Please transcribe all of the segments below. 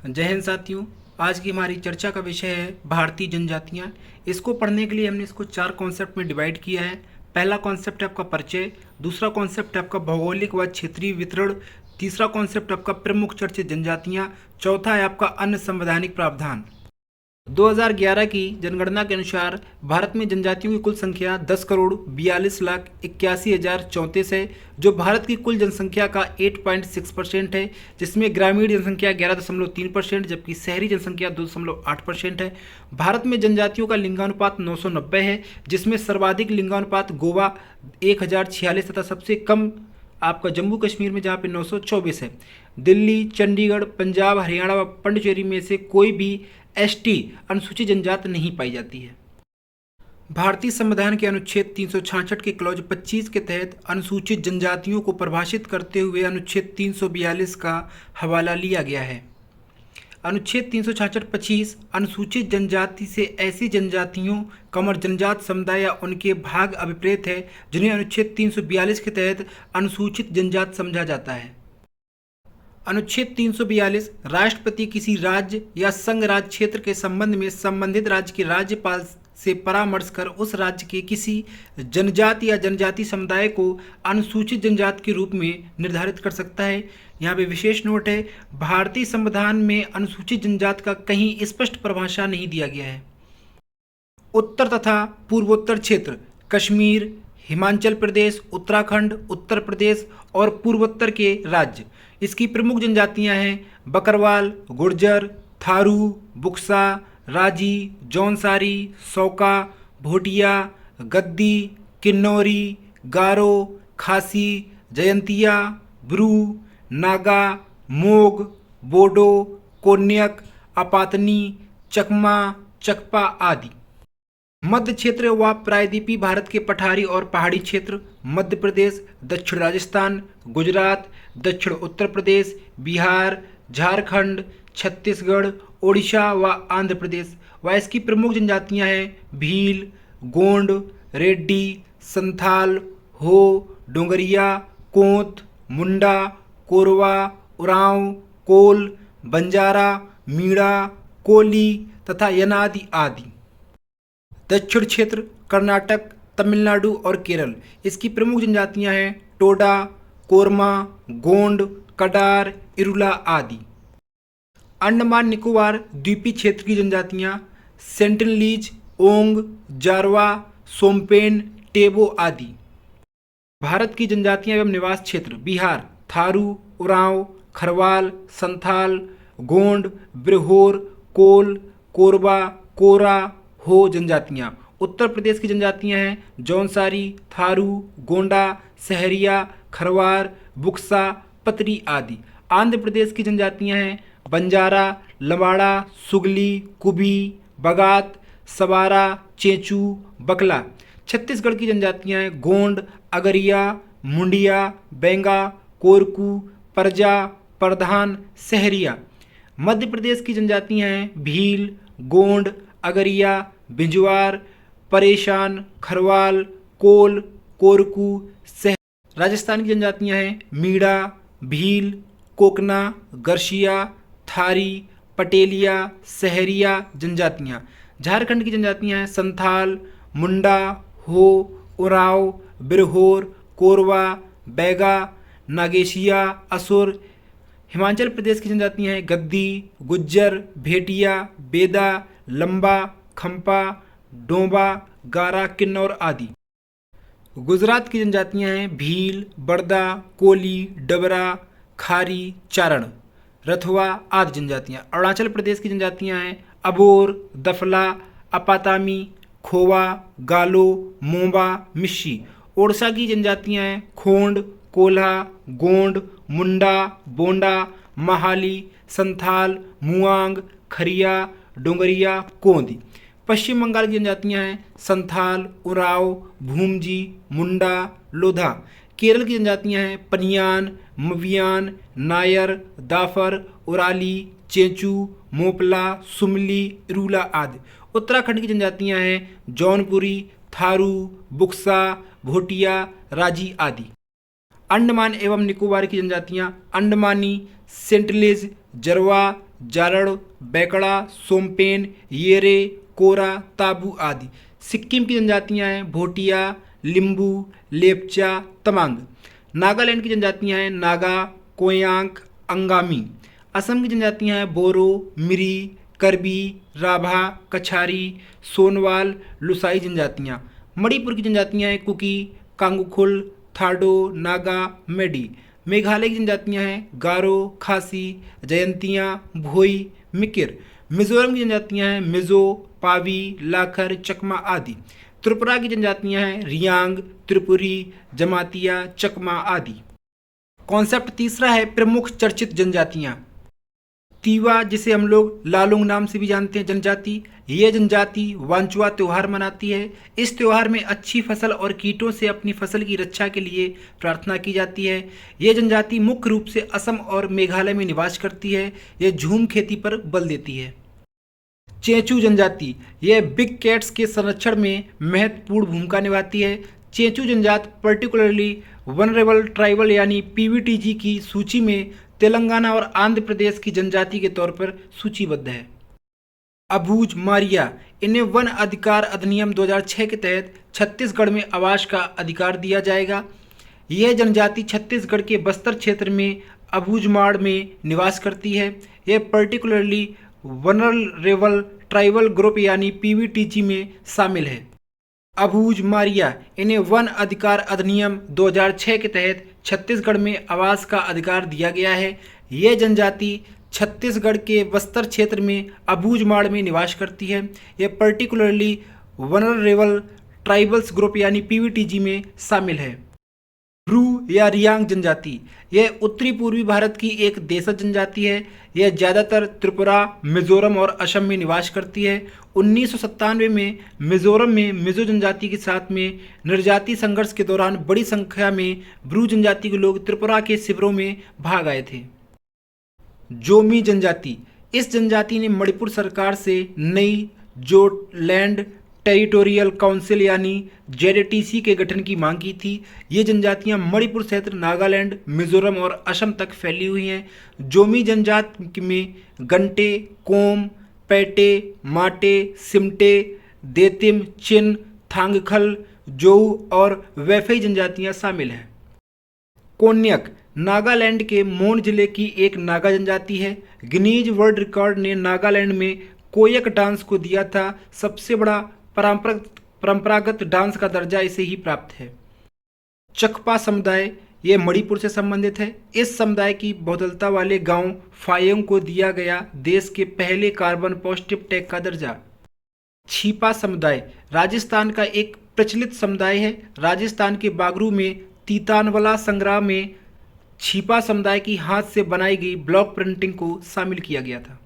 जय हिंद साथियों। आज की हमारी चर्चा का विषय है भारतीय जनजातियाँ। इसको पढ़ने के लिए हमने इसको 4 कॉन्सेप्ट में डिवाइड किया है। पहला कॉन्सेप्ट है आपका परिचय, दूसरा कॉन्सेप्ट है आपका भौगोलिक व क्षेत्रीय वितरण, तीसरा कॉन्सेप्ट आपका प्रमुख चर्चित जनजातियाँ, चौथा है आपका अन्य संवैधानिक प्रावधान। 2011 की जनगणना के अनुसार भारत में जनजातियों की कुल संख्या 10,42,81,034 है, जो भारत की कुल जनसंख्या का 8.6% है, जिसमें ग्रामीण जनसंख्या 11.3%, जबकि शहरी जनसंख्या 2.8% है। भारत में जनजातियों का लिंगानुपात 990 है, जिसमें सर्वाधिक लिंगानुपात गोवा 1046 तथा सबसे कम आपका जम्मू कश्मीर में, जहाँ पे 924 है। दिल्ली, चंडीगढ़, पंजाब, हरियाणा व पुडुचेरी में से कोई भी एसटी अनुसूचित जनजाति नहीं पाई जाती है। भारतीय संविधान के अनुच्छेद 366 के क्लॉज 25 के तहत अनुसूचित जनजातियों को परिभाषित करते हुए अनुच्छेद 342 का हवाला लिया गया है। अनुच्छेद 366-25 अनुसूचित जनजाति से ऐसी जनजातियों कमर जनजात समुदाय या उनके भाग अभिप्रेत है जिन्हें अनुच्छेद 342 के तहत अनुसूचित जनजाति समझा जाता है। अनुच्छेद 342 राष्ट्रपति किसी राज्य या संघ राज्य क्षेत्र के संबंध में संबंधित राज्य के राज्यपाल से परामर्श कर उस राज्य के किसी जनजाति या जनजाति समुदाय को अनुसूचित जनजाति के रूप में निर्धारित कर सकता है। यहाँ पे विशेष नोट है, भारतीय संविधान में अनुसूचित जनजाति का कहीं स्पष्ट परिभाषा नहीं दिया गया है। उत्तर तथा पूर्वोत्तर क्षेत्र कश्मीर, हिमाचल प्रदेश, उत्तराखंड, उत्तर प्रदेश और पूर्वोत्तर के राज्य, इसकी प्रमुख जनजातियां हैं बकरवाल, गुर्जर, थारू, बुक्सा, राजी, जौनसारी, सौका, भोटिया, गद्दी, किन्नौरी, गारो, खासी, जयंतिया, ब्रू, नागा, मोग, बोडो, कोन्यक, अपातनी, चकमा, चकपा आदि। मध्य क्षेत्र व प्रायद्वीपीय भारत के पठारी और पहाड़ी क्षेत्र मध्य प्रदेश, दक्षिण राजस्थान, गुजरात, दक्षिण उत्तर प्रदेश, बिहार, झारखंड, छत्तीसगढ़, ओडिशा व आंध्र प्रदेश व इसकी प्रमुख जनजातियां हैं भील, गोंड, रेड्डी, संथाल, हो, डोंगरिया, कोंत, मुंडा, कोरवा, उरांव, कोल, बंजारा, मीणा, कोली तथा यनादि आदि। दक्षिण क्षेत्र कर्नाटक, तमिलनाडु और केरल, इसकी प्रमुख जनजातियां हैं टोडा, कोरमा, गोंड, कडार, इरुला आदि। अंडमान निकोबार द्वीपीय क्षेत्र की जनजातियां सेंटिनलीज, ओंग, जारवा, सोमपेन, टेबो आदि। भारत की जनजातियां एवं निवास क्षेत्र बिहार थारू, उरांव, खरवाल, संथाल, गोंड, ब्रहोर, कोल, कोरबा, कोरा, हो जनजातियाँ। उत्तर प्रदेश की जनजातियाँ हैं जौनसारी, थारू, गोंडा, सहरिया, खरवार, बुक्सा, पतरी आदि। आंध्र प्रदेश की जनजातियाँ हैं बंजारा, लवाड़ा, सुगली, कुबी, बगात, सवारा, चेंचू, बकला। छत्तीसगढ़ की जनजातियाँ हैं गोंड, अगरिया, मुंडिया, बेंगा, कोरकू, परजा, प्रधान, सहरिया। मध्य प्रदेश की जनजातियाँ हैं भील, गोंड, अगरिया, बिंजवार, परेशान, खरवाल, कोल, कोरकू, सह। राजस्थान की जनजातियां हैं मीणा, भील, कोकना, गरसिया, थारी, पटेलिया, सहरिया जनजातियां। झारखंड की जनजातियां हैं संथाल, मुंडा, हो, उराव, बिरहोर, कोरवा, बैगा, नागेशिया, असुर। हिमाचल प्रदेश की जनजातियां हैं गद्दी, गुज्जर, भेटिया, बेदा, लंबा, खंपा, डोंबा, गारा, किन्नौर आदि। गुजरात की जनजातियां हैं भील, बड़दा, कोली, डबरा, खारी, चारण, रथवा आदि जनजातियां। अरुणाचल प्रदेश की जनजातियां हैं अबोर, दफला, अपातामी, खोवा, गालो, मोंबा, मिशी। ओडिशा की जनजातियां हैं खोंड, कोल्हा, गोंड, मुंडा, बोंडा, महाली, संथाल, मुआंग, खरिया, डोंगरिया, कोंदी। पश्चिम बंगाल की जनजातियां हैं संथाल, उराव, भूमजी, मुंडा, लोधा। केरल की जनजातियां हैं पनियान, मवियान, नायर, दाफर, उराली, चेंचू, मोपला, सुमली, इरूला आदि। उत्तराखंड की जनजातियां हैं जौनपुरी, थारू, बुक्सा, भोटिया, राजी आदि। अंडमान एवं निकोबार की जनजातियां अंडमानी, सेंटिलेज, जरवा, जारड़, बैकड़ा, सोमपेन, येरे, कोरा, ताबू आदि। सिक्किम की जनजातियां हैं भोटिया, लिम्बू, लेपचा, तमांग। नागालैंड की जनजातियां हैं नागा, कोयांक, अंगामी। असम की जनजातियां हैं बोरो, मिरी, करबी, राभा, कछारी, सोनवाल, लुसाई जनजातियां। मणिपुर की जनजातियां हैं कुकी, कांगुखुल, थाडो, नागा, मेडी। मेघालय की जनजातियां हैं गारो, खासी, जयंतियां, भोई, मिकिर। मिजोरम की जनजातियां हैं मिजो, पावी, लाखर, चकमा आदि। त्रिपुरा की जनजातियां हैं रियांग, त्रिपुरी, जमातिया, चकमा आदि। कॉन्सेप्ट तीसरा है प्रमुख चर्चित जनजातियां। तीवा, जिसे हम लोग लालुंग नाम से भी जानते हैं जनजाति, ये जनजाति वांचुआ त्यौहार मनाती है। इस त्यौहार में अच्छी फसल और कीटों से अपनी फसल की रक्षा के लिए प्रार्थना की जाती है। ये जनजाति मुख्य रूप से असम और मेघालय में निवास करती है। यह झूम खेती पर बल देती है। चेंचू जनजाति, यह बिग कैट्स के संरक्षण में महत्वपूर्ण भूमिका निभाती है। चेंचू जनजाति पर्टिकुलरली वनरेबल ट्राइबल यानी पीवीटीजी की सूची में तेलंगाना और आंध्र प्रदेश की जनजाति के तौर पर सूचीबद्ध है। अबूझ मारिया, इन्हें वन अधिकार अधिनियम 2006 के तहत छत्तीसगढ़ में आवास का अधिकार दिया जाएगा। यह जनजाति छत्तीसगढ़ के बस्तर क्षेत्र में अबूझमाड़ में निवास करती है। यह पर्टिकुलरली वनरेबल ट्राइबल ग्रुप यानी पीवीटीजी में शामिल है। अबूझ मारिया, इन्हें वन अधिकार अधिनियम 2006 के तहत छत्तीसगढ़ में आवास का अधिकार दिया गया है। यह जनजाति छत्तीसगढ़ के बस्तर क्षेत्र में अबूझमाड़ में निवास करती है। यह पर्टिकुलरली वनरेबल ट्राइबल्स ग्रुप यानी पीवीटीजी में शामिल है। ब्रू या रियांग जनजाति, यह उत्तरी पूर्वी भारत की एक देशज जनजाति है। यह ज़्यादातर त्रिपुरा, मिजोरम और असम में निवास करती है। 1997 में मिजोरम में मिजो जनजाति के साथ में निर्जाति संघर्ष के दौरान बड़ी संख्या में ब्रू जनजाति के लोग त्रिपुरा के शिविरों में भाग आए थे। जोमी जनजाति, इस जनजाति ने मणिपुर सरकार से नई जोलैंड टेरिटोरियल काउंसिल यानी जेडटीसी के गठन की मांग की थी। ये जनजातियां मणिपुर क्षेत्र, नागालैंड, मिजोरम और असम तक फैली हुई हैं। जोमी जनजाति में गंटे, कोम, पैटे, माटे, सिमटे, देतिम, चिन, थांगखल, जोऊ और वैफई जनजातियां शामिल हैं। कोन्यक, नागालैंड के मोन जिले की एक नागा जनजाति है। गिनीज वर्ल्ड रिकॉर्ड ने नागालैंड में कोयक डांस को दिया था सबसे बड़ा परंपरागत डांस का दर्जा इसे ही प्राप्त है। चकपा समुदाय, ये मणिपुर से संबंधित है। इस समुदाय की बहुदलता वाले गांव फायोंग को दिया गया देश के पहले कार्बन पॉजिटिव टैग का दर्जा। छिपा समुदाय राजस्थान का एक प्रचलित समुदाय है। राजस्थान के बागरू में तीतानवाला संग्राम में छिपा समुदाय की हाथ से बनाई गई ब्लॉक प्रिंटिंग को शामिल किया गया था।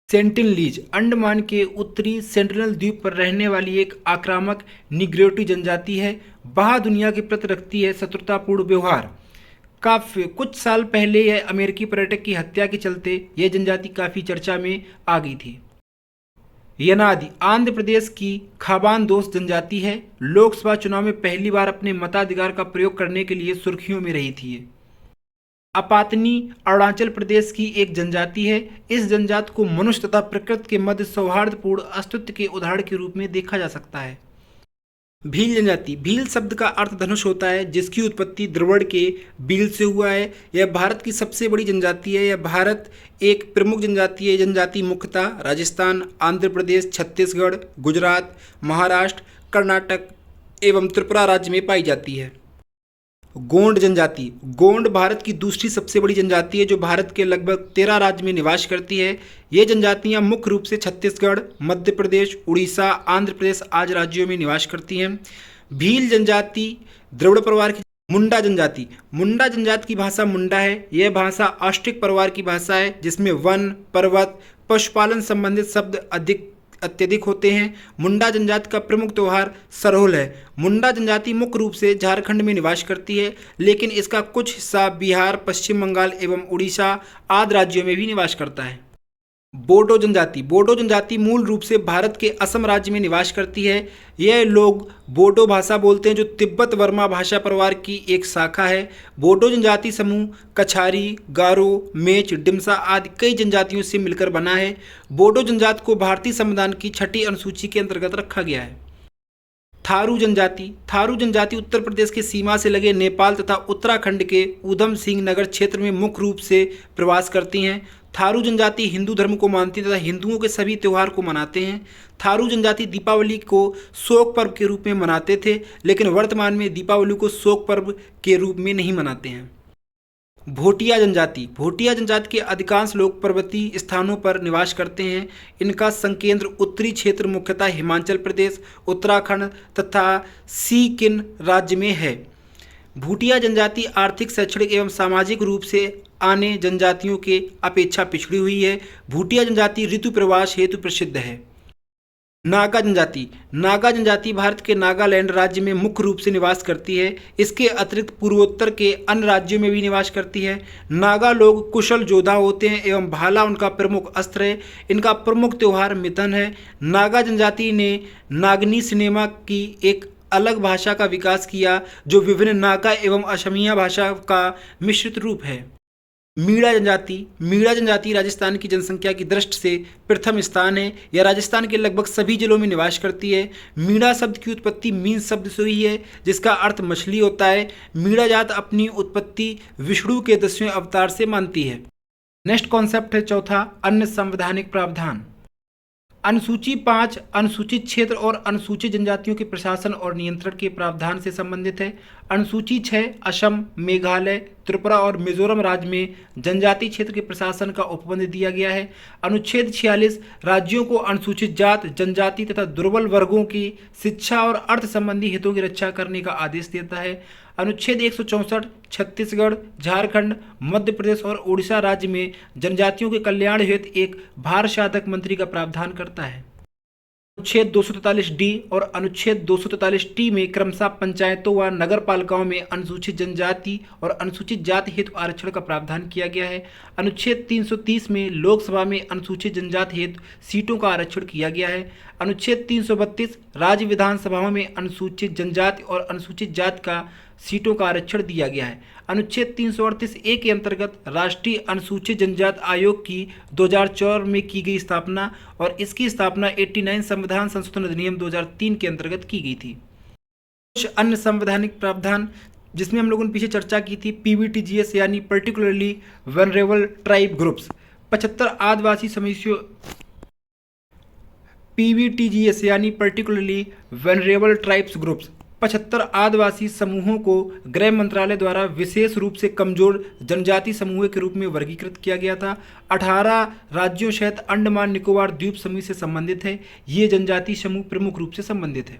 सेंटिनलीज, अंडमान के उत्तरी सेंटिनल द्वीप पर रहने वाली एक आक्रामक निग्रोटी जनजाति है। वह दुनिया के प्रति रखती है शत्रुतापूर्ण व्यवहार। कुछ साल पहले यह अमेरिकी पर्यटक की हत्या के चलते यह जनजाति काफ़ी चर्चा में आ गई थी। यनादि, आंध्र प्रदेश की खाबानदोस जनजाति है। लोकसभा चुनाव में पहली बार अपने मताधिकार का प्रयोग करने के लिए सुर्खियों में रही थी। अपातनी अरुणाचल प्रदेश की एक जनजाति है। इस जनजाति को मनुष्य तथा प्रकृति के मध्य सौहार्दपूर्ण अस्तित्व के उदाहरण के रूप में देखा जा सकता है। भील जनजाति, भील शब्द का अर्थ धनुष होता है, जिसकी उत्पत्ति द्रविड़ के भील से हुआ है। यह भारत की सबसे बड़ी जनजाति है। यह भारत एक प्रमुख जनजाति है। जनजाति मुख्यतः राजस्थान, आंध्र प्रदेश, छत्तीसगढ़, गुजरात, महाराष्ट्र, कर्नाटक एवं त्रिपुरा राज्य में पाई जाती है। गोंड जनजाति, गोंड भारत की दूसरी सबसे बड़ी जनजाति है जो भारत के लगभग 13 राज्य में निवास करती है। ये जनजातियां मुख्य रूप से छत्तीसगढ़, मध्य प्रदेश, उड़ीसा, आंध्र प्रदेश आदि राज्यों में निवास करती हैं। भील जनजाति द्रविड़ परिवार की। मुंडा जनजाति, मुंडा जनजाति की भाषा मुंडा है। यह भाषा ऑस्ट्रिक परिवार की भाषा है जिसमें वन, पर्वत, पशुपालन संबंधित शब्द अत्यधिक होते हैं। मुंडा जनजाति का प्रमुख त्यौहार सरहुल है। मुंडा जनजाति मुख्य रूप से झारखंड में निवास करती है, लेकिन इसका कुछ हिस्सा बिहार, पश्चिम बंगाल एवं उड़ीसा आदि राज्यों में भी निवास करता है। बोडो जनजाति मूल रूप से भारत के असम राज्य में निवास करती है। यह लोग बोडो भाषा बोलते हैं जो तिब्बत वर्मा भाषा परिवार की एक शाखा है। बोडो जनजाति समूह कछारी, गारो, मेच, डिमसा आदि कई जनजातियों से मिलकर बना है। बोडो जनजाति को भारतीय संविधान की 6ठी अनुसूची के अंतर्गत रखा गया है। थारू जनजाति उत्तर प्रदेश के सीमा से लगे नेपाल तथा उत्तराखंड के ऊधम सिंह नगर क्षेत्र में मुख्य रूप से प्रवास करती हैं। थारू जनजाति हिंदू धर्म को मानती है तथा हिंदुओं के सभी त्यौहार को मनाते हैं। थारू जनजाति दीपावली को शोक पर्व के रूप में मनाते थे, लेकिन वर्तमान में दीपावली को शोक पर्व के रूप में नहीं मनाते हैं। भोटिया जनजाति के अधिकांश लोग पर्वतीय स्थानों पर निवास करते हैं। इनका संकेंद्र उत्तरी क्षेत्र मुख्यतः हिमाचल प्रदेश, उत्तराखंड तथा सिक्किम राज्य में है। भूटिया जनजाति आर्थिक, शैक्षणिक एवं सामाजिक रूप से अन्य जनजातियों के अपेक्षा पिछड़ी हुई है। भूटिया जनजाति ऋतु प्रवास हेतु प्रसिद्ध है। नागा जनजाति भारत के नागालैंड राज्य में मुख्य रूप से निवास करती है। इसके अतिरिक्त पूर्वोत्तर के अन्य राज्यों में भी निवास करती है। नागा लोग कुशल योद्धा होते हैं एवं भाला उनका प्रमुख अस्त्र है। इनका प्रमुख त्यौहार मिथन है। नागा जनजाति ने नागनी सिनेमा की एक अलग भाषा का विकास किया जो विभिन्न नागा एवं असमिया भाषा का मिश्रित रूप है। मीणा जनजाति राजस्थान की जनसंख्या की दृष्टि से प्रथम स्थान है। यह राजस्थान के लगभग सभी जिलों में निवास करती है। मीणा शब्द की उत्पत्ति मीन शब्द से हुई है जिसका अर्थ मछली होता है। मीणा जात अपनी उत्पत्ति विष्णु के 10वें अवतार से मानती है। नेक्स्ट कॉन्सेप्ट है चौथा, अन्य संवैधानिक प्रावधान। अनुसूची 5 अनुसूचित क्षेत्र और अनुसूचित जनजातियों के प्रशासन और नियंत्रण के प्रावधान से संबंधित है। अनुसूची 6 असम, मेघालय, त्रिपुरा और मिजोरम राज्य में जनजाति क्षेत्र के प्रशासन का उपबंध दिया गया है। अनुच्छेद 46 राज्यों को अनुसूचित जात, जनजाति तथा दुर्बल वर्गों की शिक्षा और अर्थ संबंधी हितों की रक्षा करने का आदेश देता है। अनुच्छेद 164 छत्तीसगढ़, झारखंड, मध्य प्रदेश और उड़ीसा राज्य में जनजातियों के कल्याण हेतु एक भार साधक मंत्री का प्रावधान करता है। अनुच्छेद 243 डी और अनुच्छेद 243 टी में क्रमशः पंचायतों व नगर पालिकाओं में अनुसूचित जनजाति और अनुसूचित जाति हेतु आरक्षण का प्रावधान किया गया है। अनुच्छेद 330 में लोकसभा में अनुसूचित जनजाति हेतु सीटों का आरक्षण किया गया है। अनुच्छेद 332 राज्य विधानसभाओं में अनुसूचित जनजाति और अनुसूचित जाति का सीटों का आरक्षण दिया गया है। अनुच्छेद 338 ए के अंतर्गत राष्ट्रीय अनुसूचित जनजाति आयोग की 2004 में की गई स्थापना और इसकी स्थापना 89 संविधान संशोधन अधिनियम 2003 के अंतर्गत की गई थी। कुछ अन्य संवैधानिक प्रावधान जिसमें हम लोगों ने पीछे चर्चा की थी, पीवीटीजीएस यानी पर्टिकुलरली वनरेबल ट्राइब ग्रुप्स, 75 आदिवासी समितियों, पीवीटीजीएस यानी पर्टिकुलरली वनरेबल ट्राइब्स ग्रुप्स 75 आदिवासी समूहों को गृह मंत्रालय द्वारा विशेष रूप से कमजोर जनजाति समूह के रूप में वर्गीकृत किया गया था। 18 राज्यों सहित अंडमान निकोबार द्वीप समूह से संबंधित है। ये जनजाति समूह प्रमुख रूप से संबंधित है।